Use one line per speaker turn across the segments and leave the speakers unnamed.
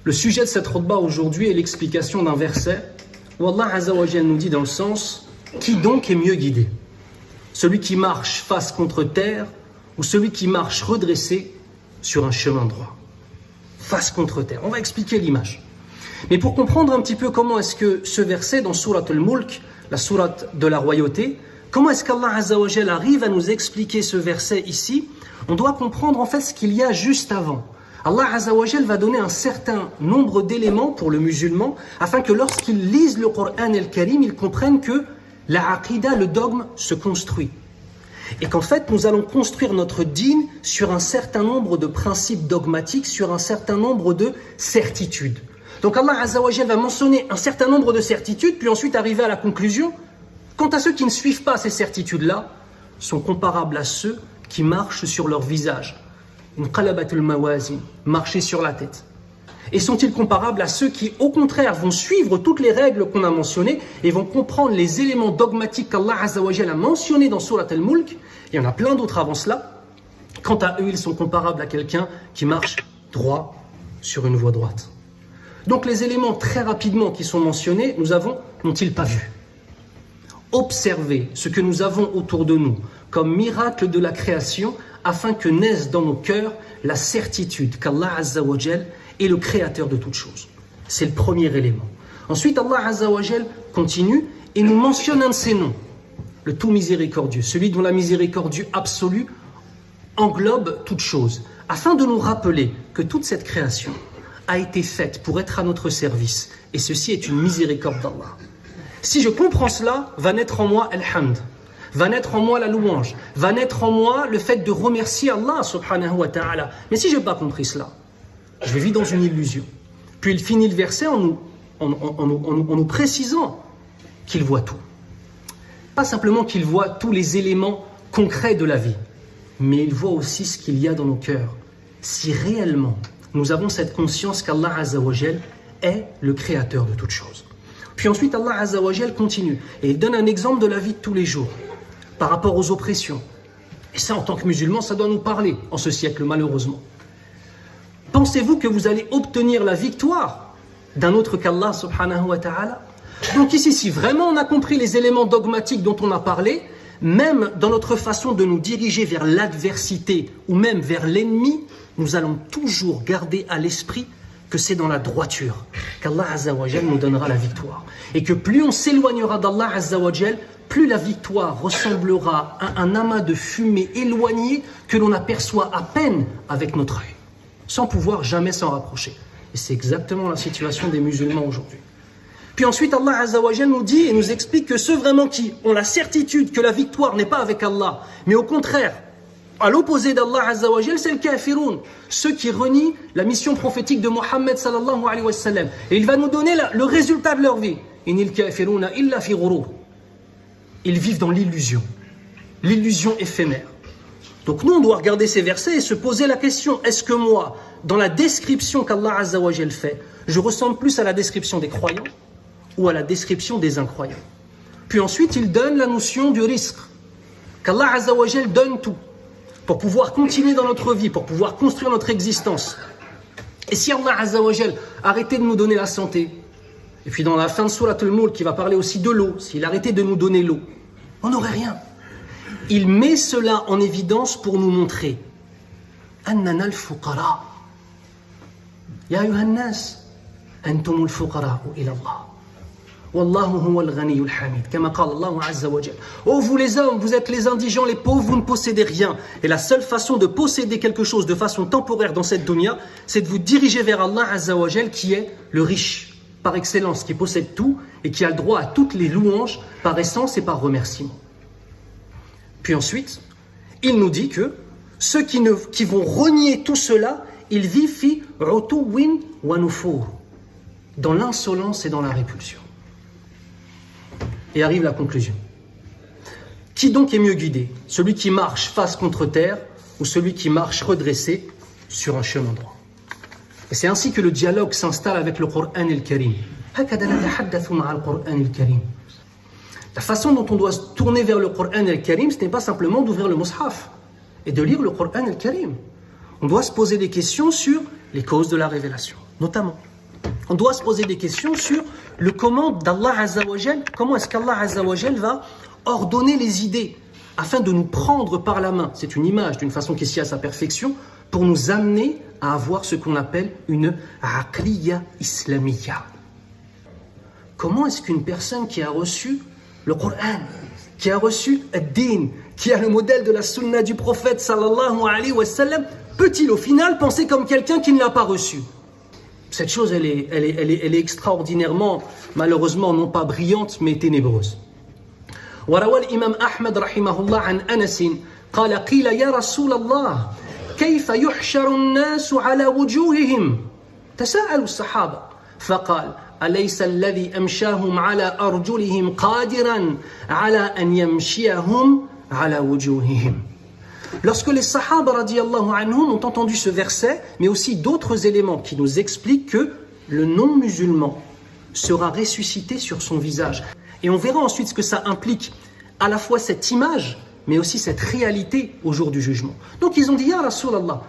Le sujet de cette khutbah aujourd'hui est l'explication d'un verset où Allah Azza wa Jalla nous dit dans le sens « Qui donc est mieux guidé ? Celui qui marche face contre terre ou celui qui marche redressé sur un chemin droit ?» Face contre terre. On va expliquer l'image. Mais pour comprendre un petit peu comment est-ce que ce verset dans Surat al-Mulk, la sourate de la royauté, comment est-ce qu'Allah Azza wa Jalla arrive à nous expliquer ce verset ici, on doit comprendre en fait ce qu'il y a juste avant. Allah Azza wa Jalla va donner un certain nombre d'éléments pour le musulman afin que lorsqu'il lise le Coran al-Karim, il comprenne que la aqida, le dogme, se construit. Et qu'en fait, nous allons construire notre dîn sur un certain nombre de principes dogmatiques, sur un certain nombre de certitudes. Donc Allah Azza wa Jalla va mentionner un certain nombre de certitudes, puis ensuite arriver à la conclusion. Quant à ceux qui ne suivent pas ces certitudes-là, sont comparables à ceux qui marchent sur leur visage. Une qalabatul mawazin, marcher sur la tête. Et sont-ils comparables à ceux qui, au contraire, vont suivre toutes les règles qu'on a mentionnées et vont comprendre les éléments dogmatiques qu'Allah Azza wa Jalla a mentionnés dans Surat al-Mulk? Il y en a plein d'autres avant cela. Quant à eux, ils sont comparables à quelqu'un qui marche droit sur une voie droite. Donc les éléments très rapidement qui sont mentionnés, n'ont-ils pas vu? Observer ce que nous avons autour de nous comme miracle de la création afin que naisse dans nos cœurs la certitude qu'Allah Azza wa Jalla est le créateur de toutes choses. C'est le premier élément. Ensuite, Allah Azza wa Jalla continue et nous mentionne un de ses noms, le tout miséricordieux, celui dont la miséricorde absolue englobe toutes choses, afin de nous rappeler que toute cette création a été faite pour être à notre service, et ceci est une miséricorde d'Allah. Si je comprends cela, va naître en moi al-hamd, va naître en moi la louange, va naître en moi le fait de remercier Allah subhanahu wa ta'ala. Mais si je n'ai pas compris cela, je vais vivre dans une illusion. Puis il finit le verset en nous précisant qu'il voit tout. Pas simplement qu'il voit tous les éléments concrets de la vie, mais il voit aussi ce qu'il y a dans nos cœurs. Si réellement nous avons cette conscience qu'Allah Azza wa Jalla est le créateur de toutes choses. Puis ensuite Allah Azza wa Jalla continue et il donne un exemple de la vie de tous les jours par rapport aux oppressions. Et ça, en tant que musulmans, ça doit nous parler en ce siècle, malheureusement. Pensez-vous que vous allez obtenir la victoire d'un autre qu'Allah subhanahu wa ta'ala? Donc ici, si vraiment on a compris les éléments dogmatiques dont on a parlé, même dans notre façon de nous diriger vers l'adversité ou même vers l'ennemi, nous allons toujours garder à l'esprit que c'est dans la droiture qu'Allah Azza wa Jalla nous donnera la victoire. Et que plus on s'éloignera d'Allah Azza wa Jalla, plus la victoire ressemblera à un amas de fumée éloigné que l'on aperçoit à peine avec notre œil, sans pouvoir jamais s'en rapprocher. Et c'est exactement la situation des musulmans aujourd'hui. Puis ensuite, Allah Azza wa Jalla nous dit et nous explique que ceux vraiment qui ont la certitude que la victoire n'est pas avec Allah, mais au contraire, à l'opposé d'Allah Azza wa Jalla, c'est le kafiroun, ceux qui renient la mission prophétique de Mohammed sallallahu alayhi wa sallam. Et il va nous donner le résultat de leur vie. Inil kafiruna illa fi ghurur. Ils vivent dans l'illusion éphémère. Donc nous, on doit regarder ces versets et se poser la question, est-ce que moi, dans la description qu'Allah Azza wa Jalla fait, je ressemble plus à la description des croyants ou à la description des incroyants? Puis ensuite, il donne la notion du risque, qu'Allah Azza wa Jalla donne tout, pour pouvoir continuer dans notre vie, pour pouvoir construire notre existence. Et si Allah Azza wa Jalla arrêtait de nous donner la santé, et puis dans la fin de Surat al-Mulk, qui va parler aussi de l'eau, s'il arrêtait de nous donner l'eau, on n'aurait rien. Il met cela en évidence pour nous montrer annana al-fuqara. Ya ayuha nas, antum al-fuqara ila Allah. Wallahu huwa al-ghaniyyul hamid. Kama qala Allah Azza wa Jalla. Oh vous les hommes, vous êtes les indigents, les pauvres, vous ne possédez rien. Et la seule façon de posséder quelque chose de façon temporaire dans cette dunya, c'est de vous diriger vers Allah Azza wa Jalla qui est le riche par excellence, qui possède tout et qui a le droit à toutes les louanges par essence et par remerciement. Puis ensuite, il nous dit que ceux qui vont renier tout cela, ils vivent fi utuwin wa nufur, dans l'insolence et dans la répulsion. Et arrive la conclusion. Qui donc est mieux guidé? Celui qui marche face contre terre ou celui qui marche redressé sur un chemin droit? Et c'est ainsi que le dialogue s'installe avec le Coran al-Karim. La façon dont on doit se tourner vers le Coran al-Karim, ce n'est pas simplement d'ouvrir le mushaf et de lire le Coran al-Karim. On doit se poser des questions sur les causes de la révélation, notamment. on doit se poser des questions sur le comment d'Allah Azza wa Jal, comment est-ce qu'Allah Azza wa Jal va ordonner les idées afin de nous prendre par la main. C'est une image d'une façon qui est à sa perfection pour nous amener à avoir ce qu'on appelle une aqliya islamiyya. Comment est-ce qu'une personne qui a reçu le Coran, qui a reçu ad-din, qui a le modèle de la sunna du prophète sallallahu alayhi wa sallam, peut-il au final penser comme quelqu'un qui ne l'a pas reçu? Cette chose, elle est extraordinairement, malheureusement, non pas brillante, mais ténébreuse. وروى الإمام أحمد رحمه الله عن أنس قال قيل يا رسول الله كيف يحشر الناس على وجوههم تساءلوا الصحابة فقال أليس الذي أمشاهم على أرجلهم قادرا على أن يمشيهم على وجوههم. Lorsque les Sahaba radiyallahu anhum ont entendu ce verset, mais aussi d'autres éléments qui nous expliquent que le non-musulman sera ressuscité sur son visage. Et on verra ensuite ce que ça implique, à la fois cette image, mais aussi cette réalité au jour du jugement. Donc ils ont dit, Ya Rasulallah,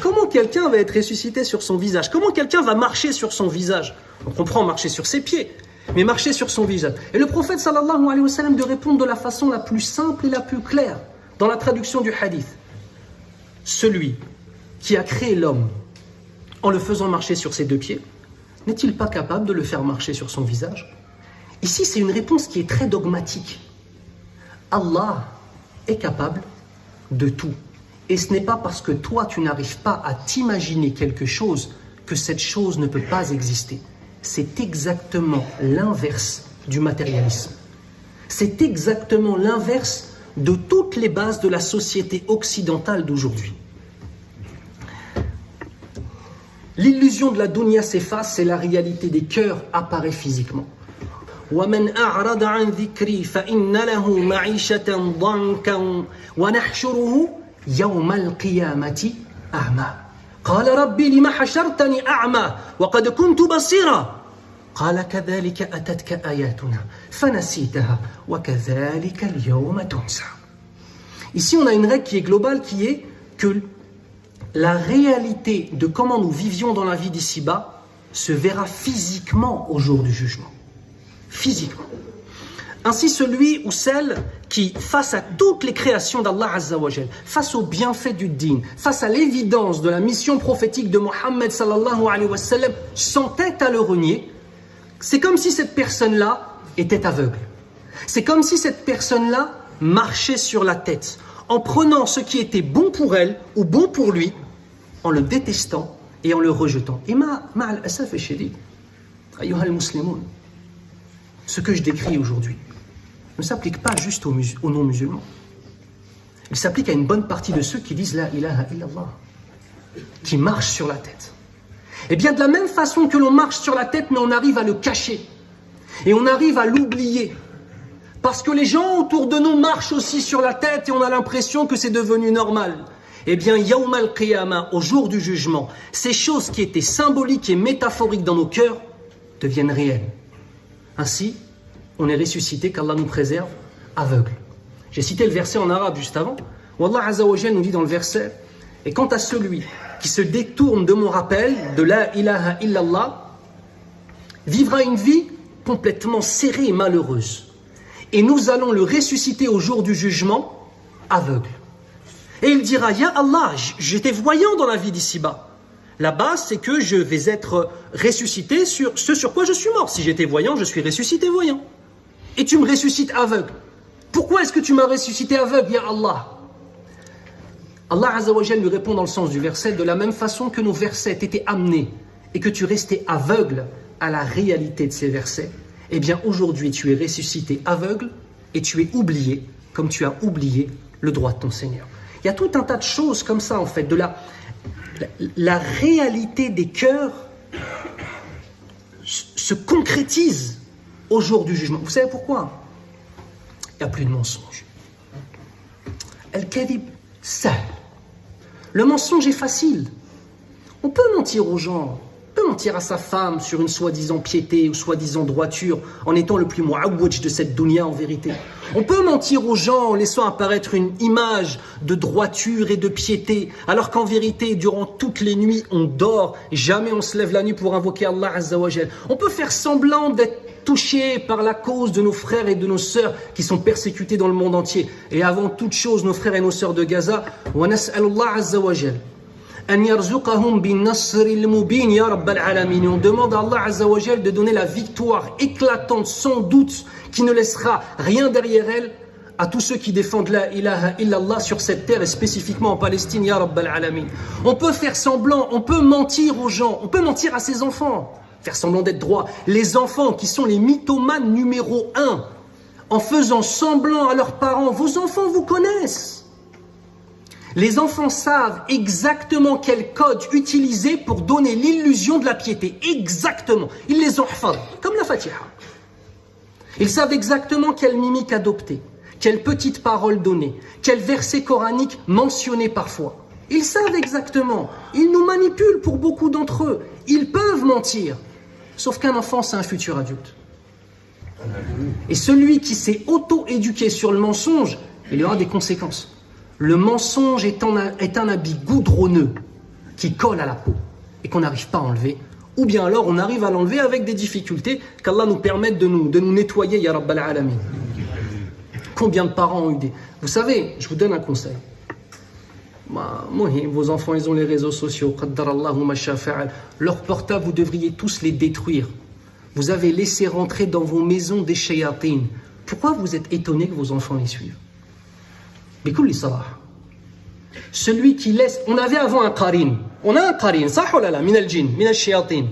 comment quelqu'un va être ressuscité sur son visage? Comment quelqu'un va marcher sur son visage? On comprend marcher sur ses pieds, mais marcher sur son visage. Et le prophète sallallahu alayhi wa sallam de répondre de la façon la plus simple et la plus claire, dans la traduction du hadith. Celui qui a créé l'homme en le faisant marcher sur ses deux pieds, n'est-il pas capable de le faire marcher sur son visage? Ici, c'est une réponse qui est très dogmatique. Allah est capable de tout. Et ce n'est pas parce que toi, tu n'arrives pas à t'imaginer quelque chose que cette chose ne peut pas exister. C'est exactement l'inverse du matérialisme. C'est exactement l'inverse de toutes les bases de la société occidentale d'aujourd'hui. L'illusion de la dunya s'efface et la réalité des cœurs apparaît physiquement. وَمَنْ أَعْرَضَ عَنْ ذِكْرِي فَإِنَّ لَهُ مَعِيشَةً ضَنْكًا وَنَحْشُرُهُ يَوْمَ الْقِيَامَةِ أَعْمَى قَالَ رَبِّي لِمَ حَشَرْتَنِي أَعْمَى وَقَدْ كُنْتُ بَصِيرًا قال كذلك أتتك آياتنا فنسيتها وكذلك اليوم تنسى. Ici, on a une règle qui est globale, qui est que la réalité de comment nous vivions dans la vie d'ici-bas se verra physiquement au jour du jugement. Physiquement. Ainsi, celui ou celle qui, face à toutes les créations d'Allah Azza wa Jal, face aux bienfaits du din, face à l'évidence de la mission prophétique de Mohammed sallallahu alayhi wa sallam, s'entête à le renier, c'est comme si cette personne-là était aveugle. C'est comme si cette personne-là marchait sur la tête, en prenant ce qui était bon pour elle ou bon pour lui, en le détestant et en le rejetant. Et ma'al asaf shadid, ayyuha al-muslimoun, ce que je décris aujourd'hui ne s'applique pas juste aux non-musulmans. Il s'applique à une bonne partie de ceux qui disent la ilaha illallah, qui marchent sur la tête. Et bien de la même façon que l'on marche sur la tête, mais on arrive à le cacher. Et on arrive à l'oublier. Parce que les gens autour de nous marchent aussi sur la tête et on a l'impression que c'est devenu normal. Eh bien, Yawm al-Qiyamah, au jour du jugement, ces choses qui étaient symboliques et métaphoriques dans nos cœurs deviennent réelles. Ainsi, on est ressuscité, qu'Allah nous préserve, aveugle. J'ai cité le verset en arabe juste avant, où Allah Azza wa Jal nous dit dans le verset, et quant à celui qui se détourne de mon rappel, de la ilaha illallah, vivra une vie complètement serrée et malheureuse. Et nous allons le ressusciter au jour du jugement, aveugle. Et il dira, Ya Allah, j'étais voyant dans la vie d'ici-bas. La base, c'est que je vais être ressuscité sur ce sur quoi je suis mort. Si j'étais voyant, je suis ressuscité voyant. Et tu me ressuscites aveugle. Pourquoi est-ce que tu m'as ressuscité aveugle, Ya Allah? Allah Azza wa Jal lui répond dans le sens du verset, de la même façon que nos versets t'étaient amenés et que tu restais aveugle à la réalité de ces versets, eh bien aujourd'hui tu es ressuscité aveugle et tu es oublié comme tu as oublié le droit de ton Seigneur. Il y a tout un tas de choses comme ça en fait, de la réalité des cœurs se concrétise au jour du jugement. Vous savez pourquoi? Il n'y a plus de mensonge. Al-Kadhib, sahl. Le mensonge est facile. On peut mentir aux gens, on peut mentir à sa femme sur une soi-disant piété ou soi-disant droiture en étant le plus mu'awwaj de cette dunya en vérité. On peut mentir aux gens en laissant apparaître une image de droiture et de piété, alors qu'en vérité, durant toutes les nuits, on dort, jamais on se lève la nuit pour invoquer Allah Azza wa Jal. On peut faire semblant d'être touchés par la cause de nos frères et de nos sœurs qui sont persécutés dans le monde entier. Et avant toute chose, nos frères et nos sœurs de Gaza, wa nas'alullah Azza wa Jal an yarzuqahum bin nasr al-mubin ya rabbal alamin. On demande à Allah Azza wa Jal de donner la victoire éclatante, sans doute, qui ne laissera rien derrière elle, à tous ceux qui défendent la ilaha illallah sur cette terre et spécifiquement en Palestine, ya rabbal alamin. On peut faire semblant, on peut mentir aux gens, on peut mentir à ses enfants, faire semblant d'être droit. Les enfants qui sont les mythomanes numéro 1, en faisant semblant à leurs parents, vos enfants vous connaissent. Les enfants savent exactement quel code utiliser pour donner l'illusion de la piété. Exactement. Ils les ont hafad, comme la Fatiha. Ils savent exactement quelle mimique adopter, quelle petite parole donner, quel verset coranique mentionner parfois. Ils savent exactement. Ils nous manipulent pour beaucoup d'entre eux. Ils peuvent mentir. Sauf qu'un enfant, c'est un futur adulte. Et celui qui s'est auto-éduqué sur le mensonge, il y aura des conséquences. Le mensonge est un habit goudronneux qui colle à la peau et qu'on n'arrive pas à enlever. Ou bien alors on arrive à l'enlever avec des difficultés, qu'Allah nous permette de nous nettoyer, ya Rabbal Alamin. Combien de parents ont eu des... Vous savez, je vous donne un conseil. Vos enfants, ils ont les réseaux sociaux. Leurs portables, vous devriez tous les détruire. Vous avez laissé rentrer dans vos maisons des shayatines. Pourquoi vous êtes étonné que vos enfants les suivent? Celui qui laisse... On avait avant un qarin. On a un qarin, ça ou là, min al-jinn, min al-shayatin.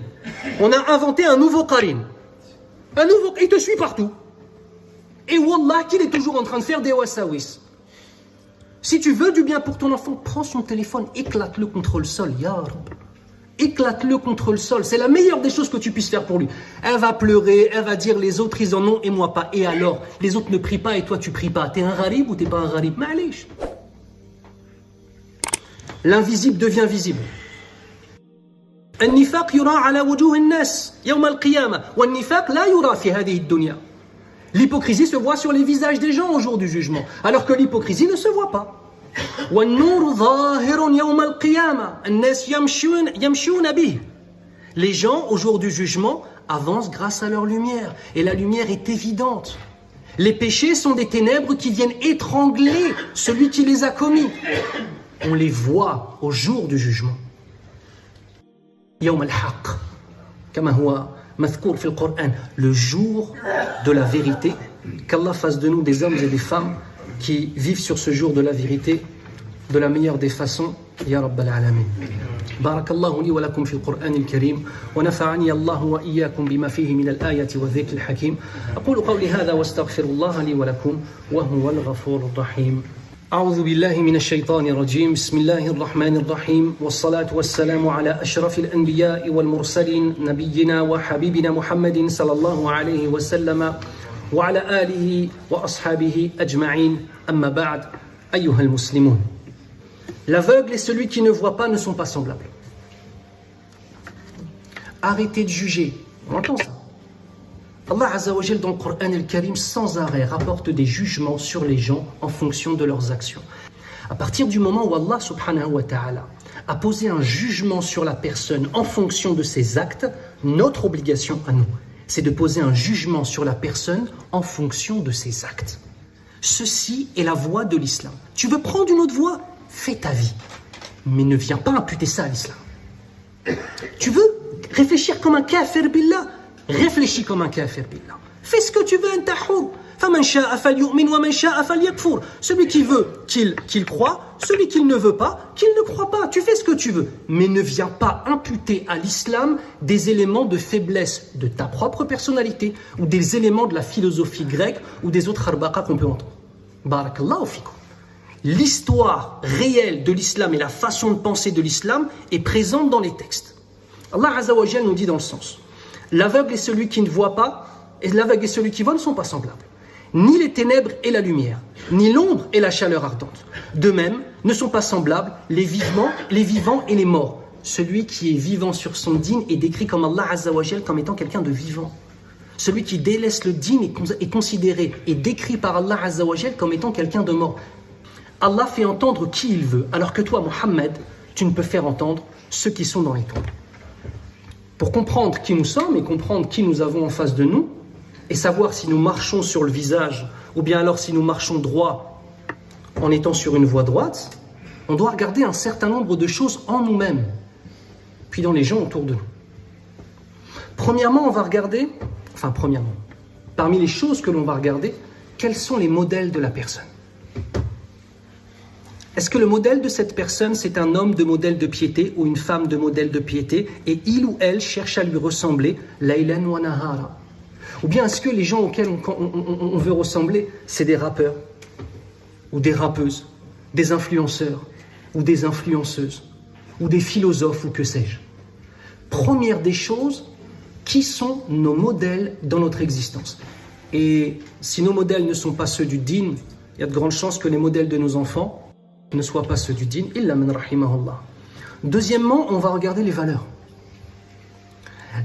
On a inventé un nouveau qarin. Un nouveau... Il te suit partout. Et wallah, qu'il est toujours en train de faire des wasawis. Si tu veux du bien pour ton enfant, prends son téléphone, éclate-le contre le sol, ya Rabb. Éclate-le contre le sol. C'est la meilleure des choses que tu puisses faire pour lui. Elle va pleurer, elle va dire les autres ils en ont et moi pas. Et alors, les autres ne prient pas et toi tu pries pas. T'es un gharib ou t'es pas un gharib? Ma'alish. L'invisible devient visible. النفاق يرى على وجوه الناس يوم القيامة والنفاق لا يرى في هذه الدنيا. L'hypocrisie se voit sur les visages des gens au jour du jugement, alors que l'hypocrisie ne se voit pas. Les gens, au jour du jugement, avancent grâce à leur lumière. Et la lumière est évidente. Les péchés sont des ténèbres qui viennent étrangler celui qui les a commis. On les voit au jour du jugement. Le jour de la vérité. Qu'Allah fasse de nous des hommes et des femmes qui vivent sur ce jour de la vérité de la meilleure des façons. Ya Rabbal Alamin. Barakallahu li wa lakum fi al-Qur'an al-Karim wa nafa'ani Allah wa iyyakum bima fihi min al-ayati wa dhikr al-hakim. Aqulu qawli hadha wa astaghfirullah li wa lakum wa huwa al-ghafur ar-rahim. أعوذ بالله من الشيطان الرجيم بسم الله الرحمن الرحيم والصلاة والسلام على أشرف الأنبياء والمرسلين نبينا وحبيبنا محمد صلى الله عليه وسلم وعلى آله وأصحابه أجمعين أما بعد أيها المسلمون. L'aveugle et celui qui ne voit pas ne sont pas semblables. Arrêtez de juger. On entend ça. Allah Azza wa Jal dans le Coran al-Karim sans arrêt rapporte des jugements sur les gens en fonction de leurs actions. À partir du moment où Allah subhanahu wa ta'ala a posé un jugement sur la personne en fonction de ses actes, notre obligation à nous, c'est de poser un jugement sur la personne en fonction de ses actes. Ceci est la voie de l'islam. Tu veux prendre une autre voie? Fais ta vie. Mais ne viens pas imputer ça à l'islam. Tu veux réfléchir comme un kafir billah? Réfléchis comme un kafir billah. Fais ce que tu veux, celui qui veut qu'il croit, celui qui ne veut pas, qu'il ne croit pas. Tu fais ce que tu veux. Mais ne viens pas imputer à l'islam des éléments de faiblesse de ta propre personnalité ou des éléments de la philosophie grecque ou des autres harbaqa qu'on peut entendre. Barakallahu fikum. L'histoire réelle de l'islam et la façon de penser de l'islam est présente dans les textes. Allah Azza wa Jal nous dit dans le sens: l'aveugle et celui qui ne voit pas, et l'aveugle et celui qui voit ne sont pas semblables. Ni les ténèbres et la lumière, ni l'ombre et la chaleur ardente. De même, ne sont pas semblables les vivants et les morts. celui qui est vivant sur son dîn est décrit comme Allah Azza wa Jal comme étant quelqu'un de vivant. Celui qui délaisse le dîn est considéré et décrit par Allah Azza wa Jal comme étant quelqu'un de mort. Allah fait entendre qui il veut, alors que toi, Mohammed, tu ne peux faire entendre ceux qui sont dans les tombes. Pour comprendre qui nous sommes et comprendre qui nous avons en face de nous, et savoir si nous marchons sur le visage, ou bien alors si nous marchons droit en étant sur une voie droite, on doit regarder un certain nombre de choses en nous-mêmes, puis dans les gens autour de nous. Premièrement, parmi les choses que l'on va regarder, quels sont les modèles de la personne? Est-ce que le modèle de cette personne, c'est un homme de modèle de piété ou une femme de modèle de piété et il ou elle cherche à lui ressembler, laylan wa nahara? Ou bien est-ce que les gens auxquels on veut ressembler, c'est des rappeurs ou des rappeuses, des influenceurs ou des influenceuses ou des philosophes ou que sais-je? Première des choses, qui sont nos modèles dans notre existence? Et si nos modèles ne sont pas ceux du dîn, il y a de grandes chances que les modèles de nos enfants ne soient pas ceux du dîn, illa man rahimahullah. Deuxièmement, on va regarder les valeurs.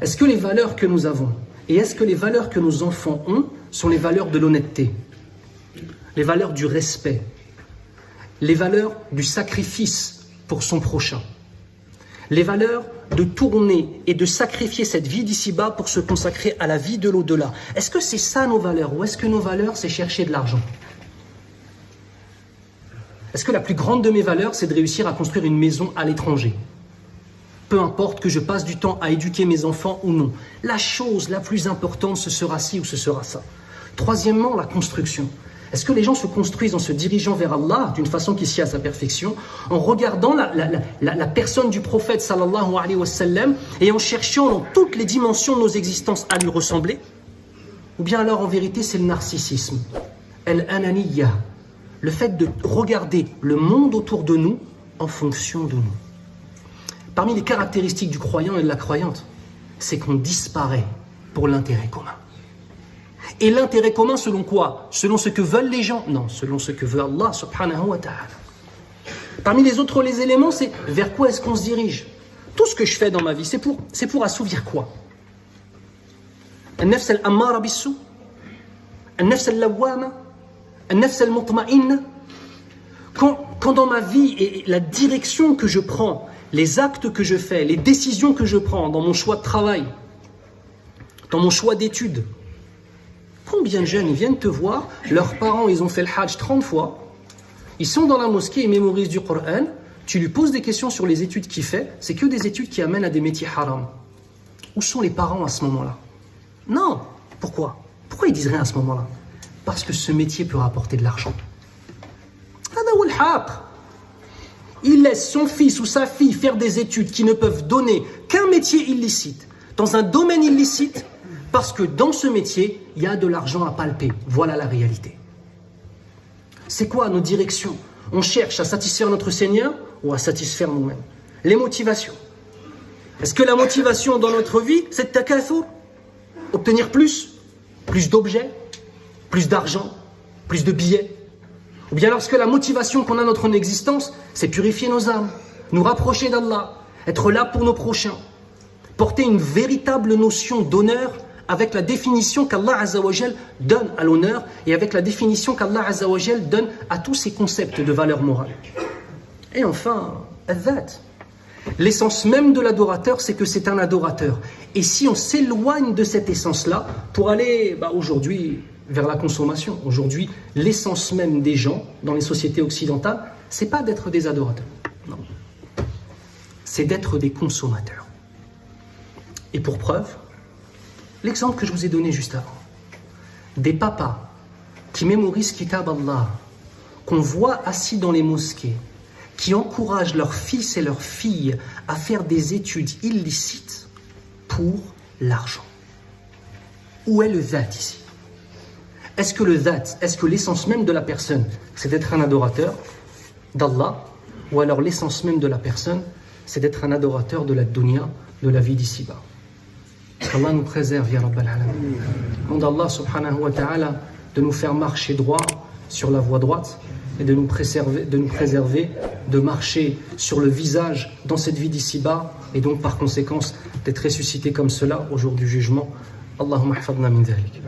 Est-ce que les valeurs que nous avons et est-ce que les valeurs que nos enfants ont sont les valeurs de l'honnêteté, les valeurs du respect, les valeurs du sacrifice pour son prochain, les valeurs de tourner et de sacrifier cette vie d'ici-bas pour se consacrer à la vie de l'au-delà? Est-ce que c'est ça nos valeurs ou est-ce que nos valeurs, c'est chercher de l'argent? Est-ce que la plus grande de mes valeurs, c'est de réussir à construire une maison à l'étranger? Peu importe que je passe du temps à éduquer mes enfants ou non. La chose la plus importante, ce sera ci ou ce sera ça. Troisièmement, la construction. Est-ce que les gens se construisent en se dirigeant vers Allah d'une façon qui s'y a à sa perfection, en regardant la personne du prophète sallallahu alayhi wa sallam et en cherchant dans toutes les dimensions de nos existences à lui ressembler? Ou bien alors en vérité c'est le narcissisme, al-ananiyya, le fait de regarder le monde autour de nous en fonction de nous. Parmi les caractéristiques du croyant et de la croyante, c'est qu'on disparaît pour l'intérêt commun. Et l'intérêt commun selon quoi? Selon ce que veulent les gens? Non, selon ce que veut Allah subhanahu wa ta'ala. Parmi les autres éléments, c'est vers quoi est-ce qu'on se dirige? Tout ce que je fais dans ma vie, c'est pour assouvir quoi? An-nafs al-ammara bis-sou, an-nafs al-lawwama, an-nafs al-mutma'inna. Quand dans ma vie et la direction que je prends, les actes que je fais, les décisions que je prends dans mon choix de travail, dans mon choix d'études, combien de jeunes ils viennent te voir, leurs parents ils ont fait le hajj 30 fois, ils sont dans la mosquée, ils mémorisent du Coran, tu lui poses des questions sur les études qu'il fait, c'est que des études qui amènent à des métiers haram. Où sont les parents à ce moment-là? Non. Pourquoi? Pourquoi ils disent rien à ce moment-là? Parce que ce métier peut rapporter de l'argent. Il laisse son fils ou sa fille faire des études qui ne peuvent donner qu'un métier illicite, dans un domaine illicite, parce que dans ce métier, il y a de l'argent à palper. Voilà la réalité. C'est quoi nos directions? On cherche à satisfaire notre Seigneur ou à satisfaire nous-mêmes? Les motivations. Est-ce que la motivation dans notre vie, c'est de takathur? Obtenir plus d'objets, plus d'argent, plus de billets? Ou bien lorsque la motivation qu'on a dans notre existence, c'est purifier nos âmes, nous rapprocher d'Allah, être là pour nos prochains, porter une véritable notion d'honneur avec la définition qu'Allah Azza wa Jal donne à l'honneur et avec la définition qu'Allah Azza wa Jal donne à tous ces concepts de valeur morale. Et enfin, al-dhat. L'essence même de l'adorateur, c'est que c'est un adorateur. Et si on s'éloigne de cette essence-là pour aller aujourd'hui vers la consommation, aujourd'hui, l'essence même des gens dans les sociétés occidentales, c'est pas d'être des adorateurs. Non. C'est d'être des consommateurs. Et pour preuve, l'exemple que je vous ai donné juste avant, des papas qui mémorisent Kitab Allah, qu'on voit assis dans les mosquées, qui encouragent leurs fils et leurs filles à faire des études illicites pour l'argent. Où est le dhat ici? Est-ce que le dhat, est-ce que l'essence même de la personne, c'est d'être un adorateur d'Allah, ou alors l'essence même de la personne, c'est d'être un adorateur de la dunya, de la vie d'ici-bas? Qu'Allah nous préserve, ya Rabbal Alamin. Demande Allah subhanahu wa ta'ala de nous faire marcher droit sur la voie droite et de nous préserver de marcher sur le visage dans cette vie d'ici-bas et donc par conséquence d'être ressuscité comme cela au jour du jugement. Allahumma hafadna min dhalik.